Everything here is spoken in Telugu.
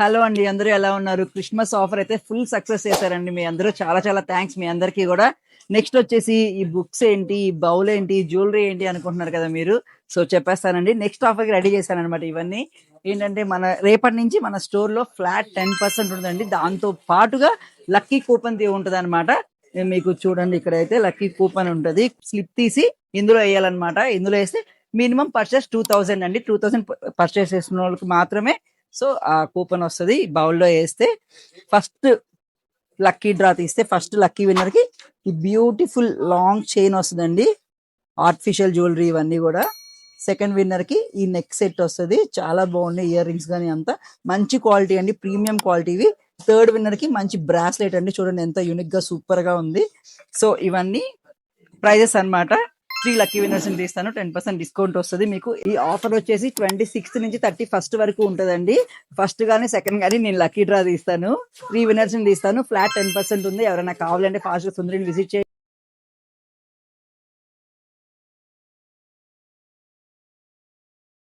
హలో అండి, అందరూ ఎలా ఉన్నారు? క్రిస్మస్ ఆఫర్ అయితే ఫుల్ సక్సెస్ చేశారండి. మీ అందరూ చాలా చాలా థ్యాంక్స్ మీ అందరికీ కూడా. నెక్స్ట్ వచ్చేసి ఈ బుక్స్ ఏంటి, ఈ బౌల్ ఏంటి, జ్యువెలరీ ఏంటి అనుకుంటున్నారు కదా మీరు. సో చెప్పేస్తానండి. నెక్స్ట్ ఆఫర్కి రెడీ చేశాను అనమాట. ఇవన్నీ ఏంటంటే మన రేపటి నుంచి మన స్టోర్లో ఫ్లాట్ 10% ఉంటుందండి. దాంతో పాటుగా లక్కీ కూపన్ ఉంటుంది అనమాట. మీకు చూడండి, ఇక్కడైతే లక్కీ కూపన్ ఉంటుంది. స్లిప్ తీసి ఇందులో వేయాలన్నమాట. ఇందులో వేస్తే మినిమం పర్చేస్ 2000 అండి. 2000 పర్చేస్ చేసిన వాళ్ళకి మాత్రమే సో ఆ కూపన్ వస్తుంది. బౌల్లో వేస్తే ఫస్ట్ లక్కీ డ్రా తీస్తే ఫస్ట్ లక్కీ విన్నర్ కి ఈ బ్యూటిఫుల్ లాంగ్ చైన్ వస్తుందండి, ఆర్టిఫిషియల్ జ్యువెలరీ ఇవన్నీ కూడా. సెకండ్ విన్నర్ కి ఈ నెక్ సెట్ వస్తుంది, చాలా బాగుంది. ఇయర్ రింగ్స్ కానీ అంతా మంచి క్వాలిటీ అండి, ప్రీమియం క్వాలిటీవి. థర్డ్ విన్నర్ కి మంచి బ్రాస్లెట్ అండి, చూడండి ఎంత యూనిక్ గా సూపర్ గా ఉంది. సో ఇవన్నీ ప్రైజెస్ అన్నమాట. 3 లక్కీ విన్నర్స్ ని తీస్తాను, 10% డిస్కౌంట్ వస్తుంది మీకు. ఈ ఆఫర్ వచ్చేసి 26 నుంచి 31 వరకు ఉంటుందండి. ఫస్ట్ గానీ సెకండ్ గానీ నేను లక్కీ డ్రా తీస్తాను, 3 విన్నర్స్ ని తీస్తాను. ఫ్లాట్ 10% ఉంది. ఎవరైనా కావాలంటే ఫాస్ట్ సుందరిని విజిట్ చేయండి.